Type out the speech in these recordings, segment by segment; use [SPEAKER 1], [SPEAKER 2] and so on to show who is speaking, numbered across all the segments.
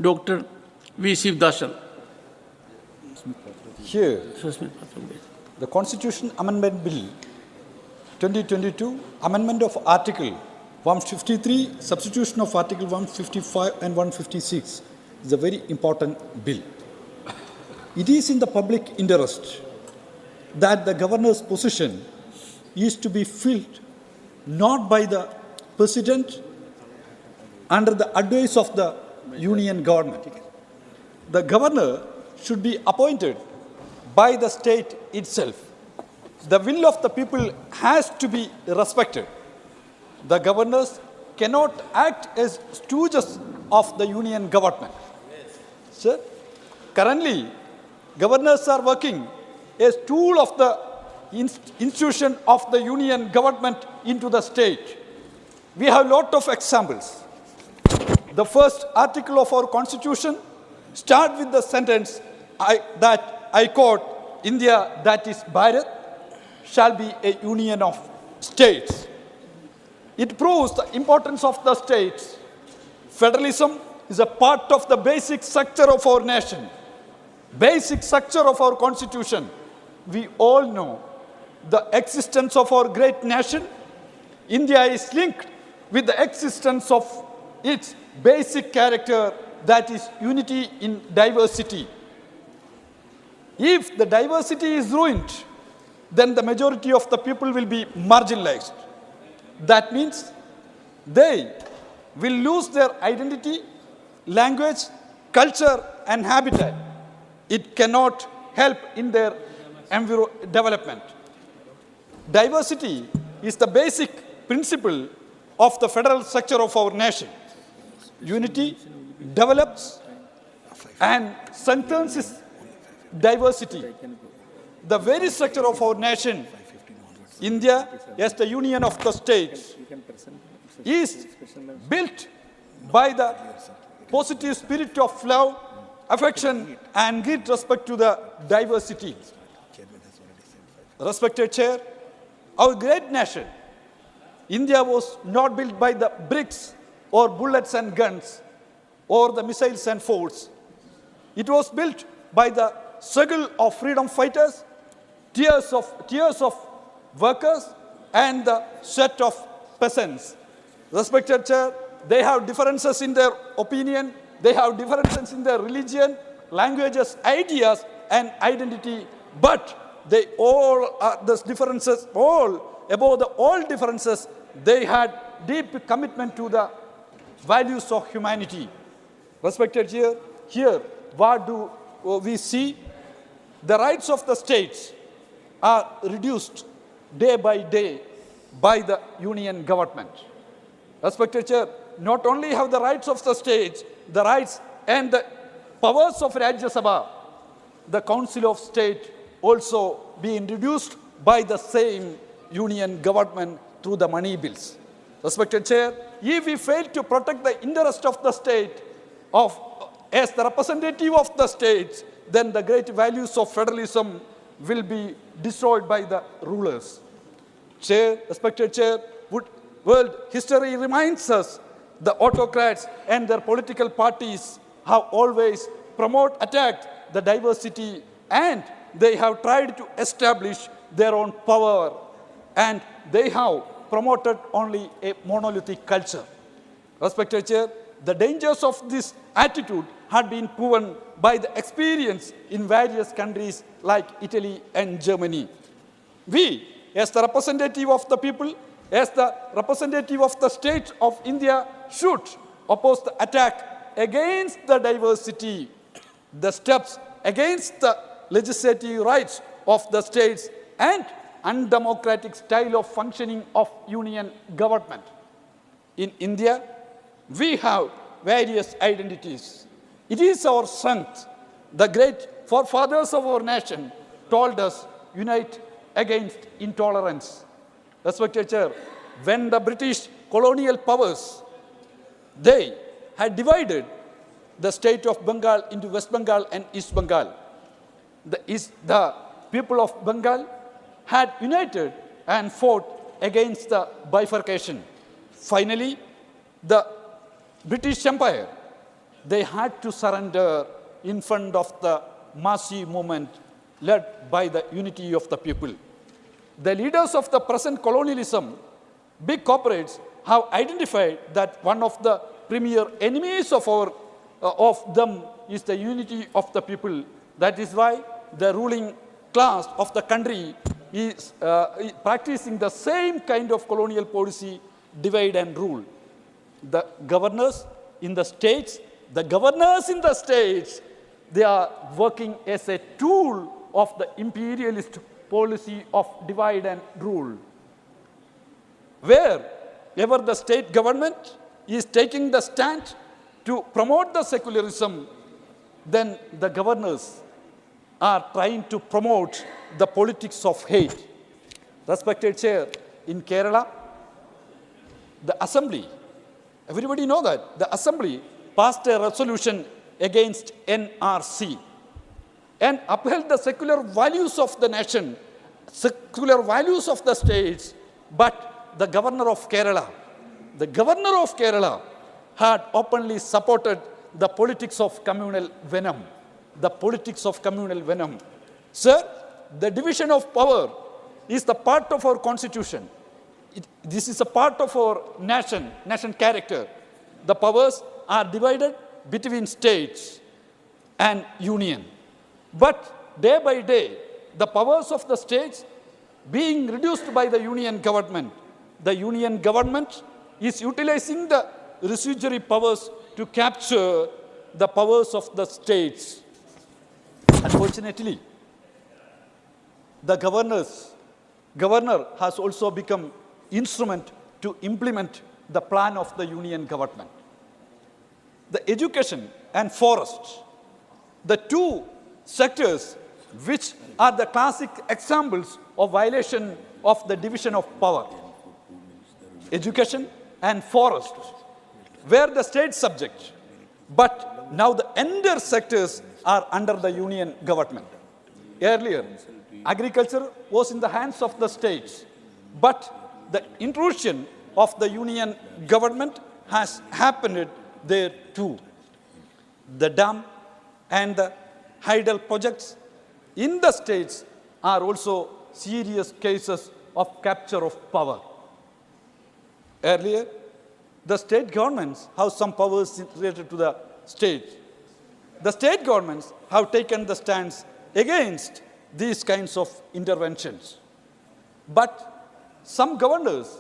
[SPEAKER 1] Dr. V. Sivadasan.
[SPEAKER 2] Here, the Constitution Amendment Bill 2022, amendment of Article 153, substitution of Article 155 and 156 is a very important bill. It is in the public interest that the governor's position is to be filled not by the President under the advice of the Union government. The governor should be appointed by the state itself. The will of the people has to be respected. The governors cannot act as stooges of the Union government. Sir, currently, governors are working as tool of the institution of the Union government into the state. We have a lot of examples. The first article of our Constitution starts with the sentence that I quote, India, that is Bharat, shall be a union of states. It proves the importance of the states. Federalism is a part of the basic structure of our nation, basic structure of our Constitution. We all know the existence of our great nation. India is linked with the existence of its basic character, that is unity in diversity. If the diversity is ruined, then the majority of the people will be marginalized. That means they will lose their identity, language, culture, and habitat. It cannot help in their development. Diversity is the basic principle of the federal structure of our nation. Unity develops and strengthens its diversity. The very structure of our nation, India, as the union of the states, is built by the positive spirit of love, affection, and great respect to the diversity. Respected Chair, our great nation, India, was not built by the bricks or bullets and guns or the missiles and forts. It was built by the struggle of freedom fighters, tears of workers, and the sweat of peasants. Respected Chair, they have differences in their opinion, they have differences in their religion, languages, ideas, and identity, but they all are those differences, all above all differences, they had deep commitment to the values of humanity. Respected Chair, here what do we see? The rights of the states are reduced day by day by the Union government. Respected Chair, not only have the rights of the states, the rights and the powers of Rajya Sabha, the Council of State also being reduced by the same Union government through the money bills. Respected Chair, if we fail to protect the interest of the state as the representative of the states, then the great values of federalism will be destroyed by the rulers. Chair, respected Chair, world history reminds us the autocrats and their political parties have always attacked the diversity, and they have tried to establish their own power, and they have promoted only a monolithic culture. Respected Chair, the dangers of this attitude had been proven by the experience in various countries like Italy and Germany. We, as the representative of the people, as the representative of the state of India, should oppose the attack against the diversity, the steps against the legislative rights of the states, and undemocratic style of functioning of union government. In India, we have various identities. It is our strength. The great forefathers of our nation told us, unite against intolerance. Respected Chair, when the British colonial powers, they had divided the state of Bengal into West Bengal and East Bengal. The people of Bengal had united and fought against the bifurcation. Finally, the British Empire they had to surrender in front of the massive movement led by the unity of the people. The leaders of the present colonialism, big corporates, have identified that one of the premier enemies of them is the unity of the people. That is why the ruling class of the country is practicing the same kind of colonial policy, divide and rule. The governors in the states, they are working as a tool of the imperialist policy of divide and rule. Wherever the state government is taking the stand to promote the secularism, then the governors are trying to promote the politics of hate. Respected Chair, in Kerala, the Assembly, everybody know that, the Assembly passed a resolution against NRC and upheld the secular values of the nation, secular values of the states, but the governor of Kerala had openly supported the politics of communal venom. Sir, the division of power is the part of our constitution. This is a part of our nation character. The powers are divided between states and union. But day by day, the powers of the states being reduced by the union government is utilizing the residuary powers to capture the powers of the states. Unfortunately, the governor has also become instrument to implement the plan of the union government. The education and forest, the two sectors which are the classic examples of violation of the division of power. Education and forest were the state subject, but now the entire sectors are under the union government. Earlier, agriculture was in the hands of the states, but the intrusion of the union government has happened there too. The dam and the hydel projects in the states are also serious cases of capture of power. Earlier, the state governments have some powers related to the state. The state governments have taken the stance against these kinds of interventions. But some governors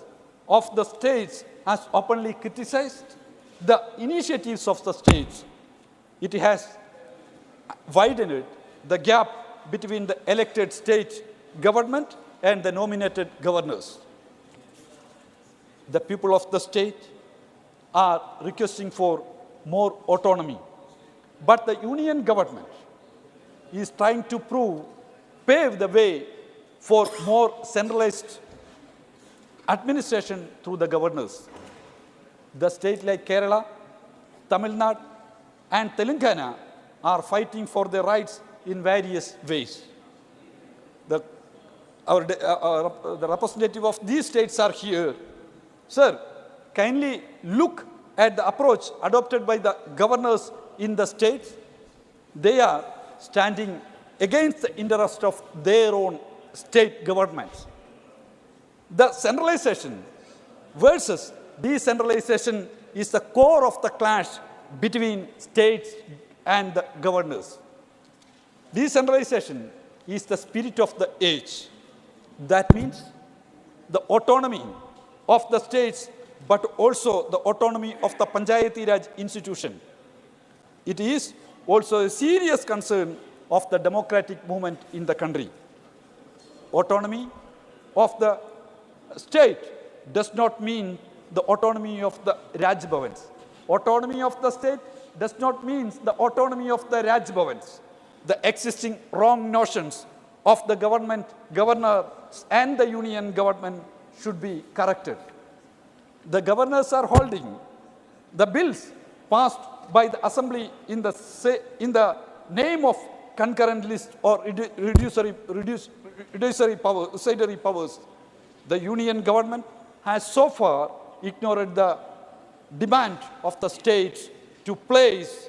[SPEAKER 2] of the states has openly criticized the initiatives of the states. It has widened the gap between the elected state government and the nominated governors. The people of the state are requesting for more autonomy. But the union government is trying to pave the way for more centralized administration through the governors. The states like Kerala, Tamil Nadu, and Telangana are fighting for their rights in various ways. The representative of these states are here. Sir, kindly look at the approach adopted by the governors in the states. They are standing against the interest of their own state governments. The centralization versus decentralization is the core of the clash between states and the governors. Decentralization is the spirit of the age. That means the autonomy of the states, but also the autonomy of the Panchayati Raj institution. It is also a serious concern of the democratic movement in the country. Autonomy of the state does not mean the autonomy of the Raj Bhavans. Autonomy of the state does not mean the autonomy of the Raj Bhavans. The existing wrong notions of the governor and the union government should be corrected. The governors are holding the bills passed by the assembly in the name of concurrent list or reductory powers. The union government has so far ignored the demand of the states to place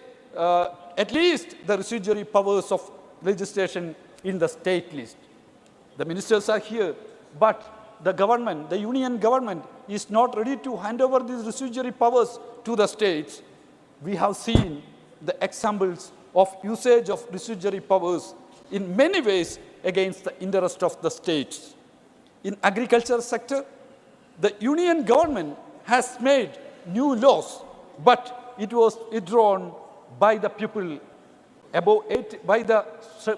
[SPEAKER 2] at least the residuary powers of legislation in the state list. The ministers are here, but the government, the union government, is not ready to hand over these residuary powers to the states. We have seen the examples of usage of residuary powers in many ways against the interest of the states. In agriculture sector, the union government has made new laws, but it was withdrawn by the people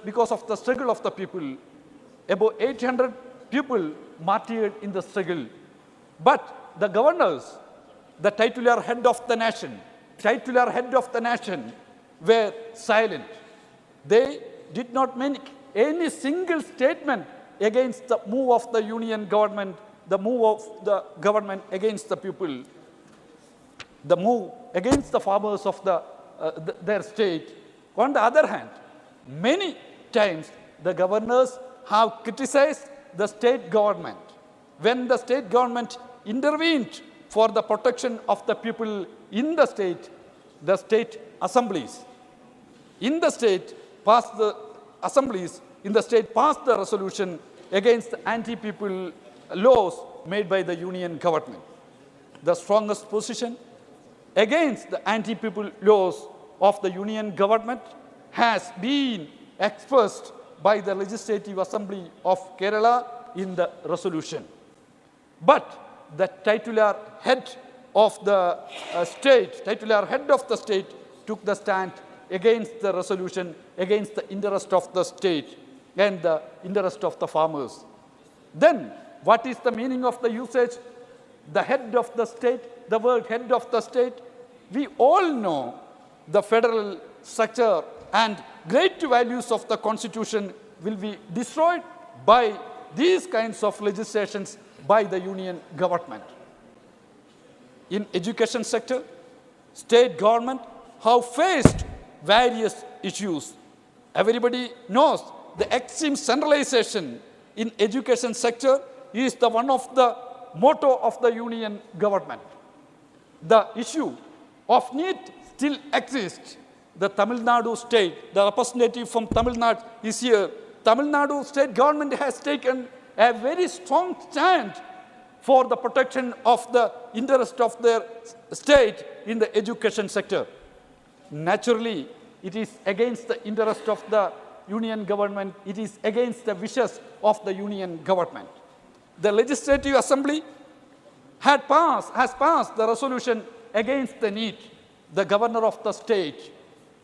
[SPEAKER 2] because of the struggle of the people. About 800 people martyred in the struggle. But the governors, the titular head of the nation, were silent. They did not make any single statement against the move of the union government, the move of the government against the people, the move against the farmers of their state. On the other hand, many times the governors have criticized the state government. When the state government intervened for the protection of the people in the state assemblies, passed the resolution against the anti-people laws made by the union government. The strongest position against the anti-people laws of the union government has been expressed by the Legislative Assembly of Kerala in the resolution. But the titular head of the state took the stand against the resolution, against the interest of the state and the interest of the farmers. Then, what is the meaning of the usage? The head of the state, the word head of the state. We all know the federal structure and great values of the constitution will be destroyed by these kinds of legislations by the union government. In education sector, state government have faced various issues. Everybody knows the extreme centralization in education sector is the one of the motto of the union government. The issue of need still exists. The Tamil Nadu state, the representative from Tamil Nadu is here. Tamil Nadu state government has taken a very strong stand for the protection of the interest of their state in the education sector. Naturally, it is against the interest of the union government. It is against the wishes of the union government. The Legislative Assembly has passed the resolution against the need. The governor of the state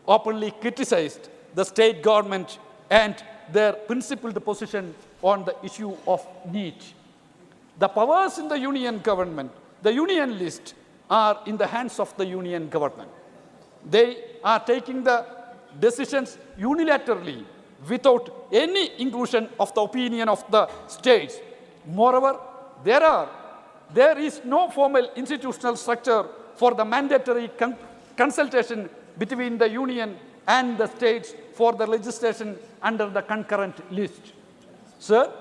[SPEAKER 2] openly criticized the state government and their principled position on the issue of need. The powers in the union government, the union list, are in the hands of the union government. They are taking the decisions unilaterally without any inclusion of the opinion of the states. Moreover, there is no formal institutional structure for the mandatory consultation between the union and the states for the legislation under the concurrent list. Sir,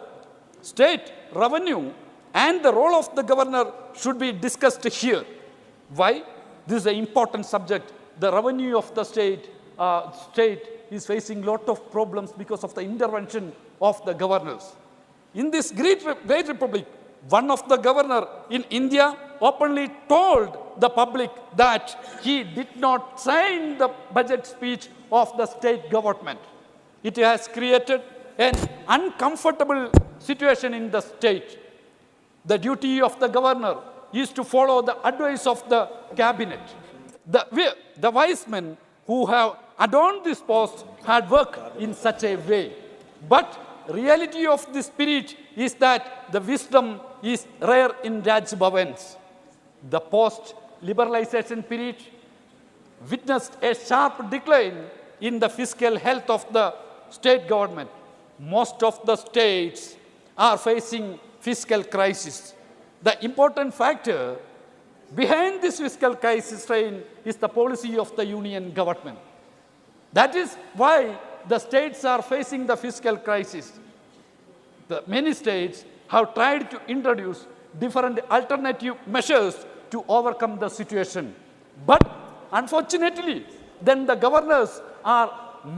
[SPEAKER 2] state revenue and the role of the governor should be discussed here. Why? This is an important subject. The revenue of the state is facing a lot of problems because of the intervention of the governors. In this great republic, one of the governor in India openly told the public that he did not sign the budget speech of the state government. It has created an uncomfortable situation in the state. The duty of the governor is to follow the advice of the cabinet. The wise men who have adorned this post had worked in such a way. But reality of this spirit is that the wisdom is rare in Raj Bhavans. The post-liberalization period witnessed a sharp decline in the fiscal health of the state government. Most of the states are facing fiscal crisis. The important factor behind this fiscal crisis strain is the policy of the union government. That is why the states are facing the fiscal crisis. Many states have tried to introduce different alternative measures to overcome the situation. But Unfortunately, then the governors are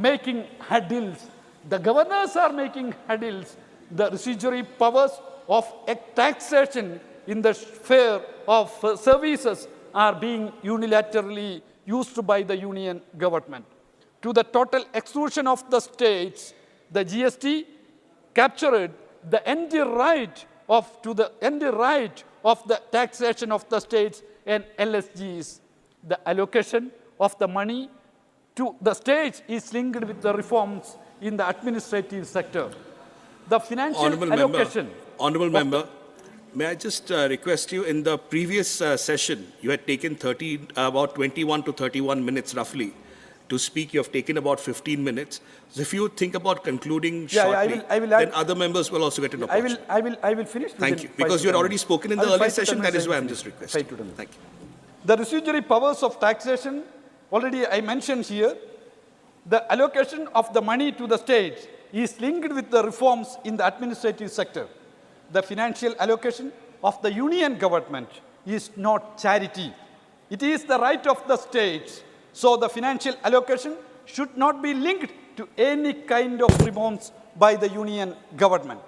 [SPEAKER 2] making headills. The governors are making headills. The residuary powers of taxation in the sphere of services are being unilaterally used by the union government. To the total exclusion of the states, the GST captured the entire right of the taxation of the states and LSGs. The allocation of the money to the states is linked with the reforms in the administrative sector. The financial allocation.
[SPEAKER 3] Honourable Member, may I just request you, in the previous session, you had taken about 21 to 31 minutes roughly to speak. You have taken about 15 minutes. So if you think about concluding shortly, then other members will also get an opportunity.
[SPEAKER 2] I will finish.
[SPEAKER 3] Thank you. Because you had already spoken in the earlier session, that is why I'm just requesting. Thank you.
[SPEAKER 2] The residuary powers of taxation, already I mentioned here, the allocation of the money to the states is linked with the reforms in the administrative sector. The financial allocation of the union government is not charity. It is the right of the states. So the financial allocation should not be linked to any kind of reforms by the union government.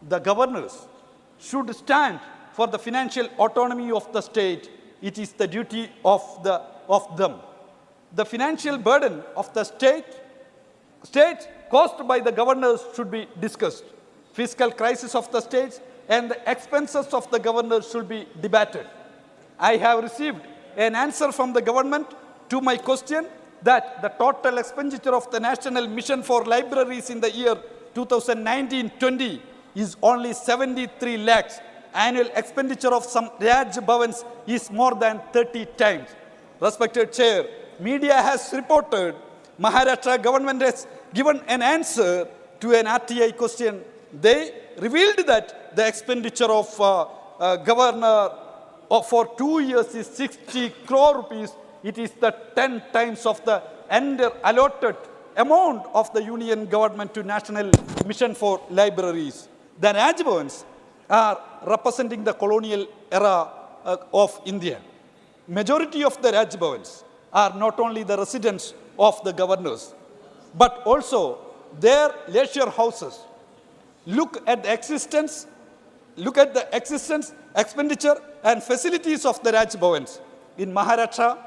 [SPEAKER 2] The governors should stand for the financial autonomy of the state. It is the duty of them. The financial burden of the states caused by the governors should be discussed. Fiscal crisis of the states and the expenses of the governors should be debated. I have received an answer from the government to my question that the total expenditure of the National Mission for Libraries in the year 2019-20 is only 73 lakhs. Annual expenditure of some Raj Bhavans is more than 30 times. Respected Chair, media has reported Maharashtra government has given an answer to an RTI question. They revealed that the expenditure of governor for 2 years is 60 crore rupees. It is the 10 times of the allotted amount of the union government to National Mission for Libraries. The Raj Bhavans are representing the colonial era of India. Majority of the Raj Bhavans are not only the residents of the governors, but also their leisure houses. Look at the existence, expenditure and facilities of the Raj Bhavans. In Maharashtra,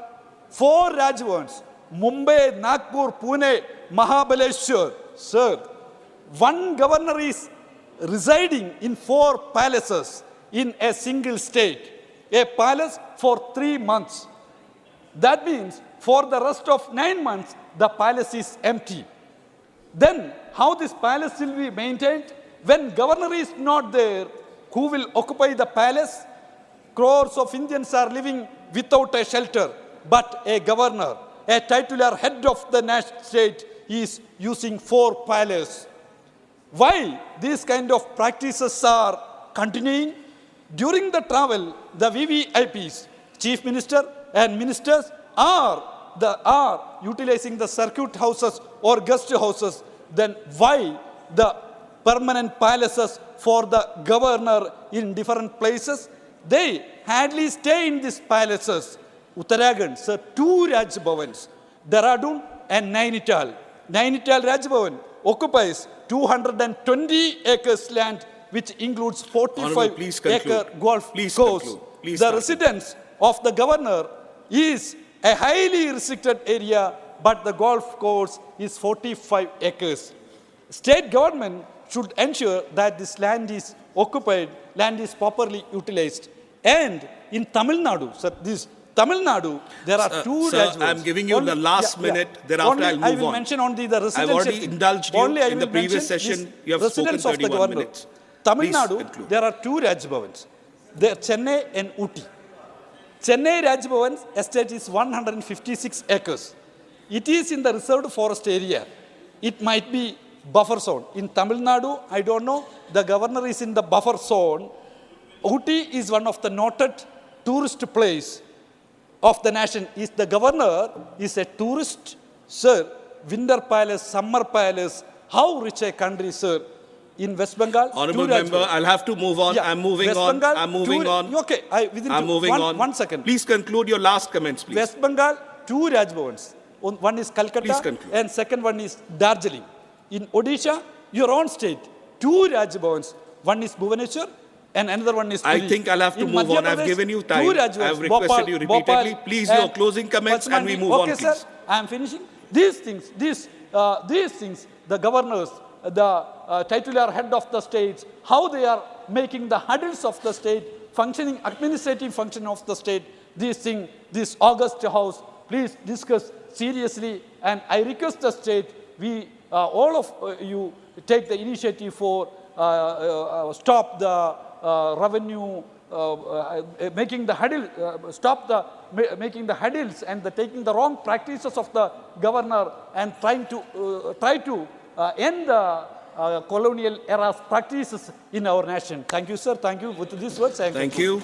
[SPEAKER 2] 4 Raj Bhavans, Mumbai, Nagpur, Pune, Mahabaleshwar. Sir, one governor is residing in 4 palaces in a single state. A palace for 3 months. That means for the rest of 9 months, the palace is empty. Then how this palace will be maintained? When governor is not there, who will occupy the palace? Crores of Indians are living without a shelter. But a governor, a titular head of the national state, is using 4 palaces. Why these kind of practices are continuing? During the travel, the VVIPs, chief minister and ministers are utilizing the circuit houses or guest houses. Then why the permanent palaces for the governor in different places? They hardly stay in these palaces. Uttarakhand, sir, 2 Raj Bhavans, Dehradun and Nainital. Nainital Raj Bhavan occupies 220 acres land, which includes 45-acre golf course. The residence of the governor is a highly restricted area, but the golf course is 45 acres. State government should ensure that this land is occupied, land is properly utilized. And in Tamil Nadu, sir, there are 2 Raj Bhavans.
[SPEAKER 3] I'm giving you the last minute, thereafter I'll move on.
[SPEAKER 2] I will mention only the residential.
[SPEAKER 3] I've already indulged you in the previous session. You have spoken 31 minutes.
[SPEAKER 2] Tamil Nadu, there are 2 Raj Bhavans. There are Chennai and Ooty. Chennai Raj Bhavan's estate is 156 acres. It is in the reserved forest area. It might be buffer zone. In Tamil Nadu, I don't know, the governor is in the buffer zone. Ooty is one of the noted tourist place of the nation. Is the governor is a tourist, sir. Winter palace, summer palace. How rich a country, sir. In West Bengal,
[SPEAKER 3] Honourable Member, I'll have to move on. Yeah. I'm moving West on. Bengal, I'm moving on.
[SPEAKER 2] Okay,
[SPEAKER 3] I'm moving on.
[SPEAKER 2] 1 second.
[SPEAKER 3] Please conclude your last comments, please.
[SPEAKER 2] West Bengal, two Rajbhavans. One is
[SPEAKER 3] Please
[SPEAKER 2] Calcutta
[SPEAKER 3] conclude.
[SPEAKER 2] and second one is Darjeeling. In Odisha, your own state, two Rajbhavans. One is Bhubaneswar and another one is
[SPEAKER 3] I
[SPEAKER 2] Puri.
[SPEAKER 3] think I'll have to
[SPEAKER 2] In
[SPEAKER 3] move
[SPEAKER 2] Madhya
[SPEAKER 3] on. I've
[SPEAKER 2] Pradesh,
[SPEAKER 3] given you
[SPEAKER 2] two
[SPEAKER 3] time.
[SPEAKER 2] Rajbhavans,
[SPEAKER 3] I've requested you repeatedly.
[SPEAKER 2] Bhopal
[SPEAKER 3] Please, your
[SPEAKER 2] and
[SPEAKER 3] closing comments and we
[SPEAKER 2] Pachmandi.
[SPEAKER 3] move on,
[SPEAKER 2] Okay,
[SPEAKER 3] please.
[SPEAKER 2] sir, I am finishing. These things, the governors, the titular head of the states, how they are making the hurdles of the state, functioning, administrative function of the state, these things, this August House, please discuss seriously. And I request the state, all of you take the initiative for stop the revenue, making the hurdle, stop the making the hurdles and taking the wrong practices of the governor and try to end the colonial era's practices in our nation. Thank you, sir. Thank you. With these words, I am
[SPEAKER 3] Thank you.